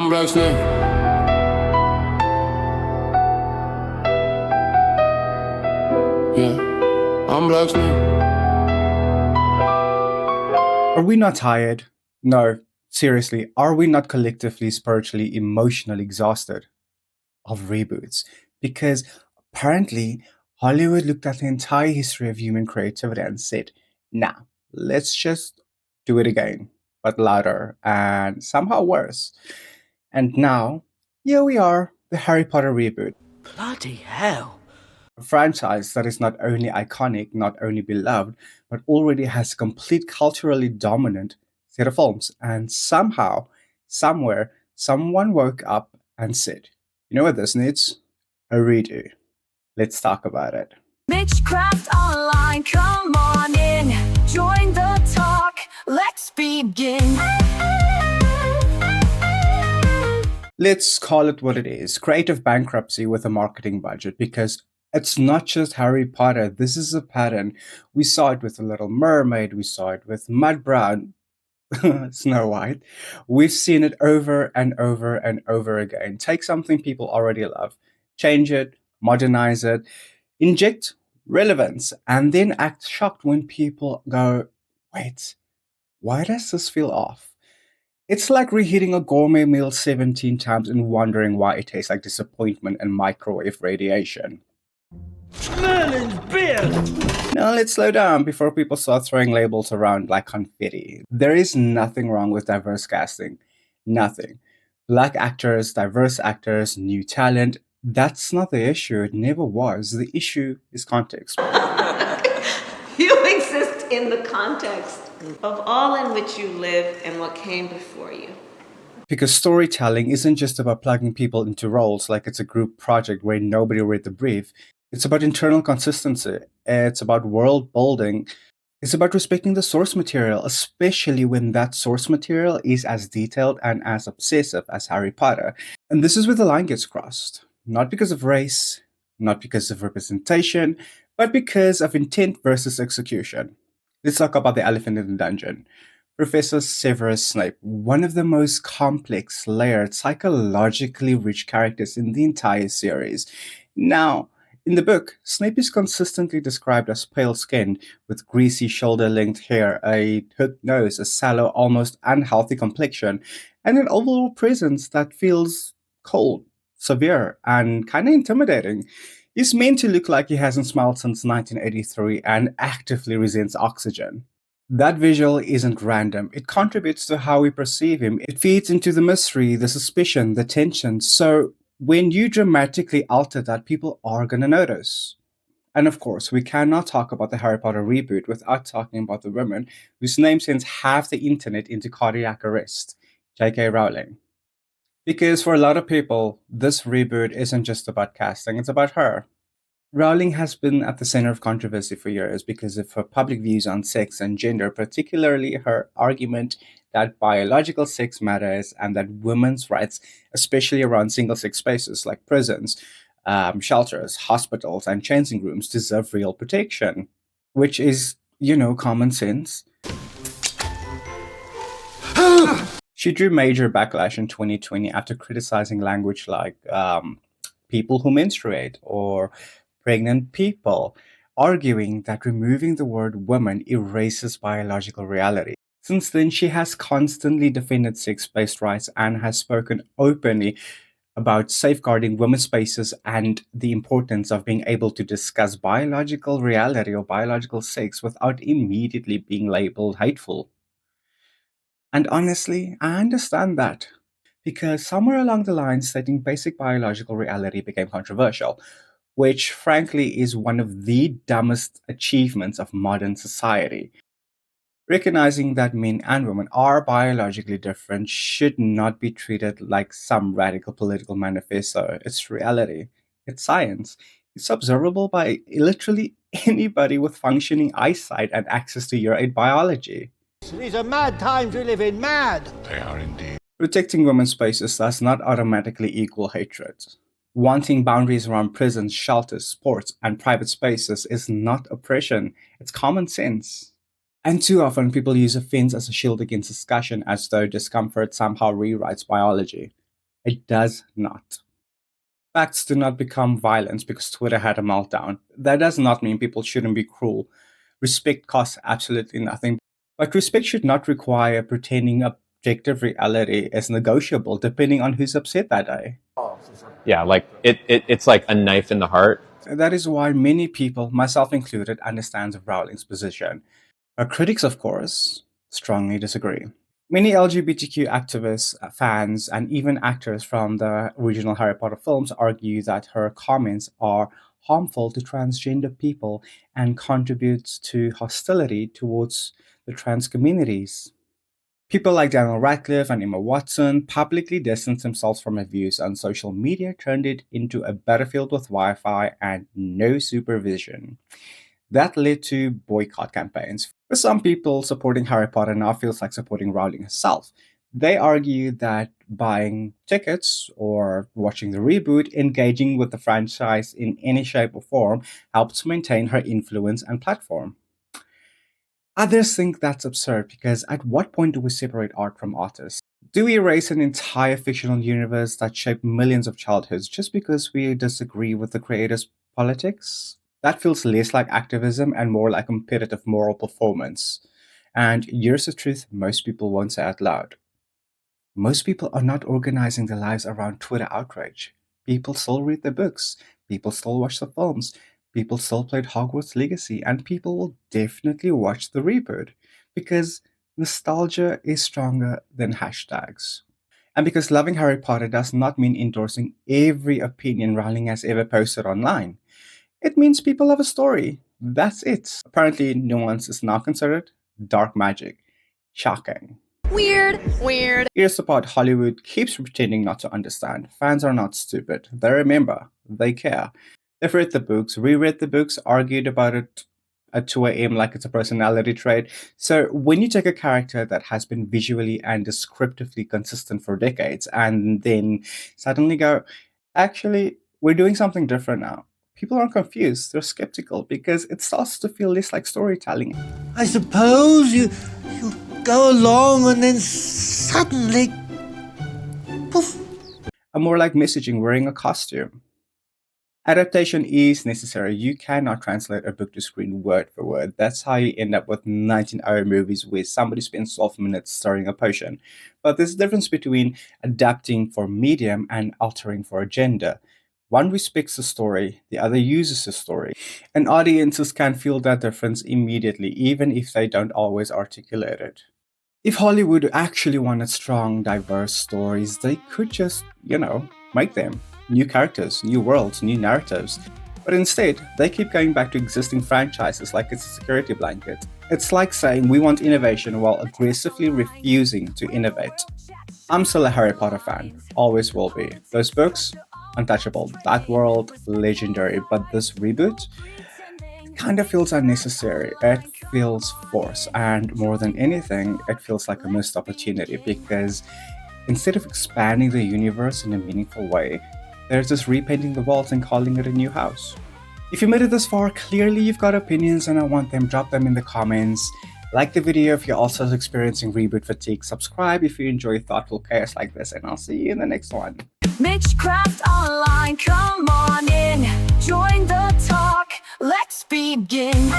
I'm Black Snape. Yeah, I'm Black Snape. Are we not tired? No, seriously, are we not collectively, spiritually, emotionally exhausted of reboots? Because apparently, Hollywood looked at the entire history of human creativity and said, nah, let's just do it again, but louder and somehow worse. And now, here we are, the Harry Potter reboot. Bloody hell. A franchise that is not only iconic, not only beloved, but already has a complete culturally dominant set of films. And somehow, somewhere, someone woke up and said, you know what this needs? A redo. Let's talk about it. Witchcraft Online, come on in, join the talk, let's begin. Let's call it what it is, creative bankruptcy with a marketing budget, because it's not just Harry Potter. This is a pattern. We saw it with The Little Mermaid, we saw it with Mudbrown, Snow White. We've seen it over and over and over again. Take something people already love, change it, modernize it, inject relevance, and then act shocked when people go, wait, why does this feel off? It's like reheating a gourmet meal 17 times and wondering why it tastes like disappointment and microwave radiation. Merlin's beard! Now let's slow down before people start throwing labels around like confetti. There is nothing wrong with diverse casting. Nothing. Black actors, diverse actors, new talent. That's not the issue. It never was. The issue is context. You exist in the context of all in which you lived and what came before you. Because storytelling isn't just about plugging people into roles like it's a group project where nobody read the brief. It's about internal consistency. It's about world building. It's about respecting the source material, especially when that source material is as detailed and as obsessive as Harry Potter. And this is where the line gets crossed. Not because of race, not because of representation, but because of intent versus execution. Let's talk about the elephant in the dungeon. Professor Severus Snape, one of the most complex, layered, psychologically rich characters in the entire series. Now, in the book, Snape is consistently described as pale-skinned, with greasy shoulder-length hair, a hooked nose, a sallow, almost unhealthy complexion, and an overall presence that feels cold, severe, and kind of intimidating. He's meant to look like he hasn't smiled since 1983 and actively resents oxygen. That visual isn't random. It contributes to how we perceive him. It feeds into the mystery, the suspicion, the tension. So when you dramatically alter that, people are going to notice. And of course, we cannot talk about the Harry Potter reboot without talking about the woman whose name sends half the internet into cardiac arrest, J.K. Rowling. Because for a lot of people, this reboot isn't just about casting, it's about her. Rowling has been at the center of controversy for years because of her public views on sex and gender, particularly her argument that biological sex matters and that women's rights, especially around single-sex spaces like prisons, shelters, hospitals, and changing rooms, deserve real protection. Which is, common sense. She drew major backlash in 2020 after criticizing language like people who menstruate or pregnant people, arguing that removing the word woman erases biological reality. Since then, she has constantly defended sex-based rights and has spoken openly about safeguarding women's spaces and the importance of being able to discuss biological reality or biological sex without immediately being labeled hateful. And honestly, I understand that, because somewhere along the line, stating basic biological reality became controversial, which frankly is one of the dumbest achievements of modern society. Recognizing that men and women are biologically different should not be treated like some radical political manifesto. It's reality. It's science. It's observable by literally anybody with functioning eyesight and access to your biology. These are mad times we live in, mad! They are indeed. Protecting women's spaces does not automatically equal hatred. Wanting boundaries around prisons, shelters, sports, and private spaces is not oppression, it's common sense. And too often people use offense as a shield against discussion, as though discomfort somehow rewrites biology. It does not. Facts do not become violence because Twitter had a meltdown. That does not mean people shouldn't be cruel. Respect costs absolutely nothing. But respect should not require pretending objective reality is negotiable depending on who's upset that day. Yeah, like it's like a knife in the heart. That is why many people, myself included, understand Rowling's position. Her critics, of course, strongly disagree. Many LGBTQ activists, fans, and even actors from the original Harry Potter films argue that her comments are harmful to transgender people and contribute to hostility towards the trans communities. People like Daniel Radcliffe and Emma Watson publicly distanced themselves from her views on social media, turned it into a battlefield with Wi-Fi and no supervision. That led to boycott campaigns. For some people, supporting Harry Potter now feels like supporting Rowling herself. They argue that buying tickets or watching the reboot, engaging with the franchise in any shape or form, helps maintain her influence and platform. Others think that's absurd because at what point do we separate art from artists? Do we erase an entire fictional universe that shaped millions of childhoods just because we disagree with the creator's politics? That feels less like activism and more like competitive moral performance. And here's the truth most people won't say out loud. Most people are not organizing their lives around Twitter outrage. People still read the books. People still watch the films. People still played Hogwarts Legacy, and people will definitely watch the reboot because nostalgia is stronger than hashtags. And because loving Harry Potter does not mean endorsing every opinion Rowling has ever posted online. It means people love a story. That's it. Apparently, nuance is now considered dark magic. Shocking. Weird. Here's the part Hollywood keeps pretending not to understand. Fans are not stupid. They remember. They care. They've read the books, reread the books, argued about it at 2 a.m. like it's a personality trait. So when you take a character that has been visually and descriptively consistent for decades and then suddenly go, actually, we're doing something different now. People aren't confused. They're skeptical because it starts to feel less like storytelling. I suppose you go along and then suddenly, poof. And more like messaging wearing a costume. Adaptation is necessary. You cannot translate a book to screen word for word. That's how you end up with 19-hour movies where somebody spends 12 minutes stirring a potion. But there's a difference between adapting for medium and altering for agenda. One respects the story, the other uses the story. And audiences can feel that difference immediately, even if they don't always articulate it. If Hollywood actually wanted strong, diverse stories, they could just, make them. New characters, new worlds, new narratives. But instead, they keep going back to existing franchises like it's a security blanket. It's like saying we want innovation while aggressively refusing to innovate. I'm still a Harry Potter fan, always will be. Those books, untouchable. That world, legendary. But this reboot, it kind of feels unnecessary. It feels forced. And more than anything, it feels like a missed opportunity because instead of expanding the universe in a meaningful way, they're just repainting the walls and calling it a new house. If you made it this far, clearly you've got opinions and I want them. Drop them in the comments. Like the video if you're also experiencing reboot fatigue. Subscribe if you enjoy thoughtful chaos like this, and I'll see you in the next one. Mitchcraft Online, come on in, join the talk, let's begin.